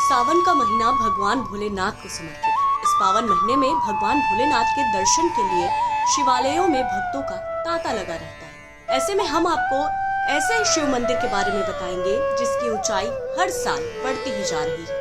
सावन का महीना भगवान भोलेनाथ को समर्पित। इस पावन महीने में भगवान भोलेनाथ के दर्शन के लिए शिवालयों में भक्तों का तांता लगा रहता है। ऐसे में हम आपको ऐसे शिव मंदिर के बारे में बताएंगे जिसकी ऊंचाई हर साल बढ़ती ही जा रही है।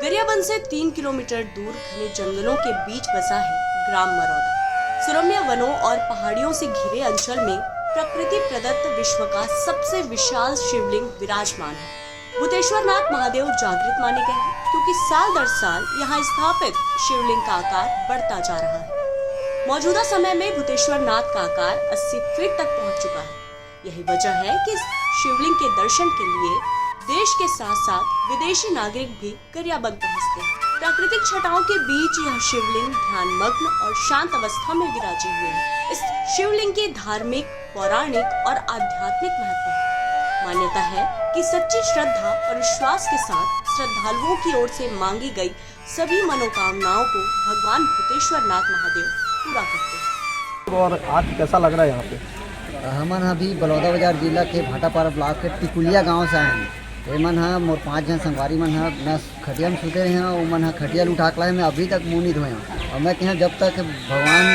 गरियाबंद से 3 किलोमीटर दूर घने जंगलों के बीच बसा है ग्राम मरौदा। सुरम्य वनों और पहाड़ियों से घिरे अंचल में प्रकृति प्रदत्त विश्व का सबसे विशाल शिवलिंग विराजमान है। भूतेश्वरनाथ महादेव जागृत माने गए हैं क्योंकि साल दर साल यहाँ स्थापित शिवलिंग का आकार बढ़ता जा रहा है। मौजूदा समय में भूतेश्वरनाथ का आकार 80 फीट तक पहुँच चुका है। यही वजह है कि शिवलिंग के दर्शन के लिए देश के साथ साथ विदेशी नागरिक भी गरियाबंद पहुँचते हैं। प्राकृतिक छटाओं के बीच यह शिवलिंग ध्यानमग्न और शांत अवस्था में विराजे हुए है। इस शिवलिंग की धार्मिक, पौराणिक और आध्यात्मिक महत्व है। मान्यता है कि सच्ची श्रद्धा और विश्वास के साथ श्रद्धालुओं की ओर से मांगी गई सभी मनोकामनाओं को भगवान भूतेश्वरनाथ महादेव पूरा करते हैं। और आज कैसा लग रहा है यहाँ पे? हम अभी बलौदाबाजार जिला के भाटापारा ब्लॉक के टिकुलिया गांव से आए हैं। मन हाँ मोर 5 जन संगवारी मन हाँ न खटिया में सुते रहे हैं और मन हाँ खटिया उठा के लाए। मैं अभी तक मुँह नहीं धोए हूँ और मैं कहें जब तक भगवान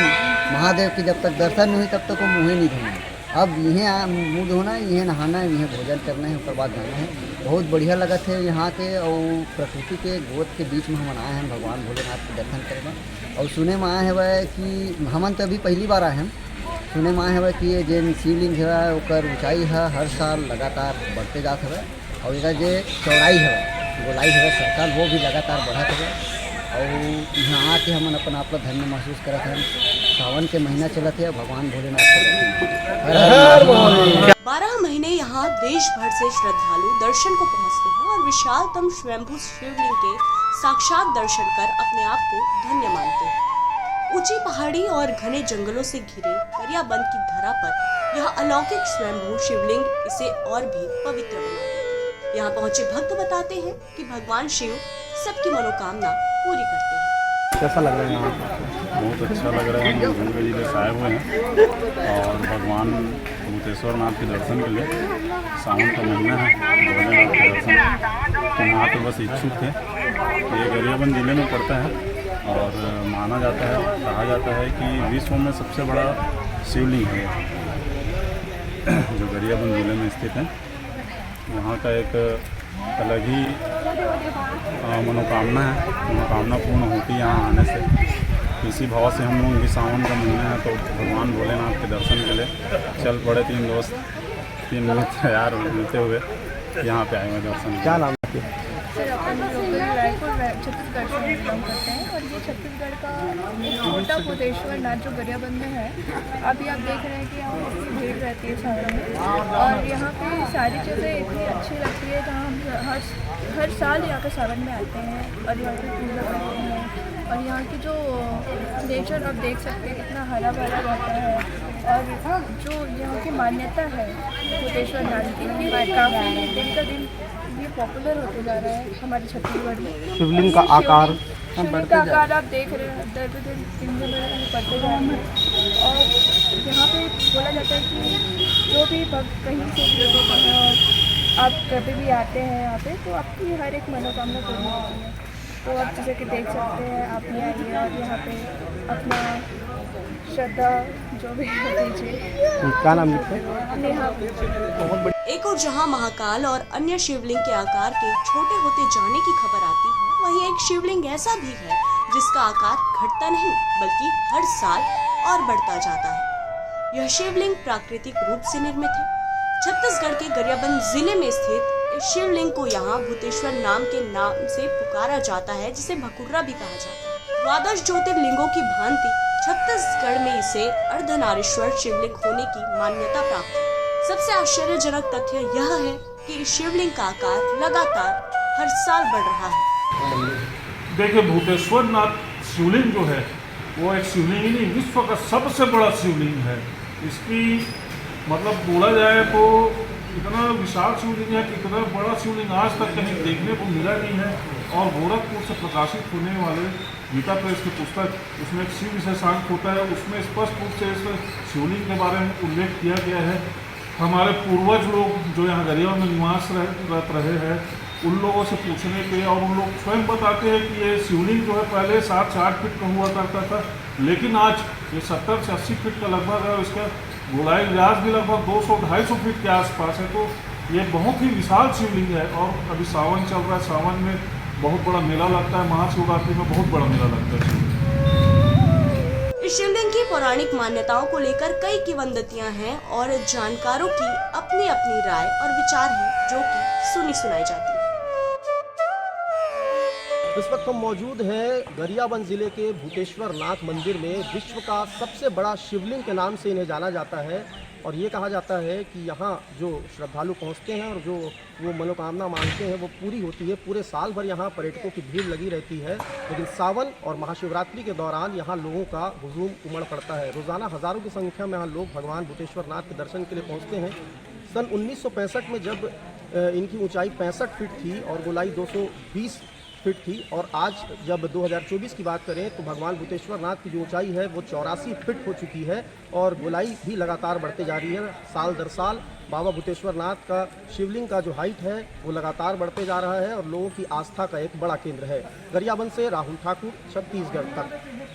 महादेव की जब तक दर्शन नहीं हुई तब तक वो मुँह नहीं धोए। अब यहीं मुँह धोना है, यहीं नहाना है, यहीं भोजन करना है, उसके बाद जाना है। बहुत बढ़िया लगा थे यहाँ के और प्रकृति के गोद के बीच में हम आए हैं भगवान भोलेनाथ के दर्शन करने। और सुने में आए हैं कि हमन तो अभी पहली बार आए हैं। सुने में आए हैं कि ये जो शिवलिंग है ओकर ऊंचाई है हर साल लगातार बढ़ते जात है और इसका जो चौड़ाई है गोलाई है सरकार वो भी लगातार बढ़त है। और यहाँ आके हम अपन आप धन्य महसूस करते हैं। सावन के महीना चलते है भगवान भोलेनाथ का 12 महीने यहाँ देश भर से श्रद्धालु दर्शन को पहुँचते हैं और विशालतम स्वयंभू शिवलिंग के साक्षात दर्शन कर अपने आप को धन्य मानते हैं। ऊंची पहाड़ी और घने जंगलों से घिरे गरियाबंद की धरा पर यह अलौकिक स्वयंभू शिवलिंग इसे और भी पवित्र बना देता है। यहाँ पहुँचे भक्त बताते हैं कि भगवान शिव सबकी मनोकामना पूरी करते हैं। कैसा लग रहा है यहाँ? बहुत अच्छा लग रहा है। हम गंगा जिले से आए हुए हैं और भगवान भूतेश्वरनाथ के दर्शन के लिए सावन का महीना है भोलेनाथ के दर्शन के यहाँ पे बस इच्छुक थे। ये गरियाबंद जिले में पड़ता है और माना जाता है, कहा जाता है कि विश्व में सबसे बड़ा शिवलिंग है जो गरियाबंद जिले में स्थित है। यहाँ का एक अलग ही मनोकामना है, मनोकामना पूर्ण होती है यहाँ आने से। इसी भाव से हम लोग भी सावन का महीना है तो भगवान भोलेनाथ के दर्शन के लिए चल पड़े। 3 दोस्त 3 मिनट तैयार मिलते हुए यहाँ पे आए हुए दर्शन। क्या नाम है? सर अपन लोग रायपुर छत्तीसगढ़ से बिलोंग करते हैं और ये छत्तीसगढ़ का एक छोटा भूतेश्वरनाथ जो गरियाबंद में है। अभी आप देख रहे हैं कि यहाँ इतनी भीड़ रहती है सावन में और यहाँ पे सारी चीज़ें इतनी अच्छी लगती है जहाँ हम हर साल यहाँ पे सावन में आते हैं और यहाँ पे पूजा करते हैं। और यहाँ की जो नेचर आप देख सकते हैं कितना हरा भरा रहता है और जो यहाँ की मान्यता है भूतेश्वरनाथ की काफ़ी दिन का दिन ये पॉपुलर होते जा रहा है हमारे छत्तीसगढ़ में। शिवलिंग का आकार आप देख रहे हैं दिन बढ़ते जा रहे हैं। और यहाँ पे बोला जाता है कि जो भी भक्त कहीं से भी आप कभी भी आते हैं यहाँ पे तो आपकी हर एक मनोकामना पूरी होती है। तो आप जैसे कि देख सकते हैं आप भी आइए और यहाँ पे अपना श्रद्धा जो भी दीजिए। क्या नाम है? नेहा। एक और जहां महाकाल और अन्य शिवलिंग के आकार के छोटे होते जाने की खबर आती है, वहीं एक शिवलिंग ऐसा भी है जिसका आकार घटता नहीं बल्कि हर साल और बढ़ता जाता है। यह शिवलिंग प्राकृतिक रूप से निर्मित है। छत्तीसगढ़ के गरियाबंद जिले में स्थित इस शिवलिंग को यहाँ भूतेश्वर नाम से पुकारा जाता है, जिसे भकुर्रा भी कहा जाता है। द्वादश ज्योतिर्लिंगों की भांति छत्तीसगढ़ में इसे अर्धनारीश्वर शिवलिंग होने की मान्यता प्राप्त है। सबसे आश्चर्यजनक तथ्य यह है कि इस शिवलिंग का आकार लगातार हर साल बढ़ रहा है। देखिए भूतेश्वरनाथ शिवलिंग जो है वो एक शिवलिंग ही नहीं, विश्व का सबसे बड़ा शिवलिंग है। इसकी मतलब बोला जाए तो इतना विशाल शिवलिंग है कि इतना बड़ा शिवलिंग आज तक कहीं देखने को मिला नहीं है। और गोरखपुर से प्रकाशित होने वाले गीता प्रेस की पुस्तक उसमें एक शिव विशेषांक होता है, उसमें स्पष्ट रूप से इस शिवलिंग के बारे में उल्लेख किया गया है। हमारे पूर्वज लोग जो यहाँ गरियाबंद में निवास रहे हैं उन लोगों से पूछने पे, और उन लोग स्वयं बताते हैं कि ये शिवलिंग जो है पहले 7 से 8 फीट का हुआ करता था, लेकिन आज ये 70 से 80 फीट का लगभग है। इसका गोलाई व्यास भी लगभग 200-250 फीट के आसपास है। तो ये बहुत ही विशाल शिवलिंग है। और अभी सावन चल रहा है, सावन में बहुत बड़ा मेला लगता है, महाशिवरात्रि में बहुत बड़ा मेला लगता है शिवलिंग। इस शिवलिंग की पौराणिक मान्यताओं को लेकर कई किंवदंतियां हैं और जानकारों की अपनी अपनी राय और विचार हैं, जो कि सुनी सुनाई जाती है। इस वक्त हम मौजूद हैं गरियाबंद जिले के भूतेश्वर नाथ मंदिर में। विश्व का सबसे बड़ा शिवलिंग के नाम से इन्हें जाना जाता है और ये कहा जाता है कि यहाँ जो श्रद्धालु पहुँचते हैं और जो वो मनोकामना मांगते हैं वो पूरी होती है। पूरे साल भर यहाँ पर्यटकों की भीड़ लगी रहती है, लेकिन सावन और महाशिवरात्रि के दौरान यहाँ लोगों का हुजूम उमड़ पड़ता है। रोज़ाना हज़ारों की संख्या में यहाँ लोग भगवान भूतेश्वर नाथ के दर्शन के लिए पहुँचते हैं। सन 1965 में जब इनकी ऊंचाई 65 फीट थी और गोलाई 220 फीट थी, और आज जब 2024 की बात करें तो भगवान भूतेश्वर नाथ की जो ऊंचाई है वो 84 फीट हो चुकी है और गोलाई भी लगातार बढ़ते जा रही है। साल दर साल बाबा भूतेश्वर नाथ का शिवलिंग का जो हाइट है वो लगातार बढ़ते जा रहा है और लोगों की आस्था का एक बड़ा केंद्र है। गरियाबंद से राहुल ठाकुर, छत्तीसगढ़ तक।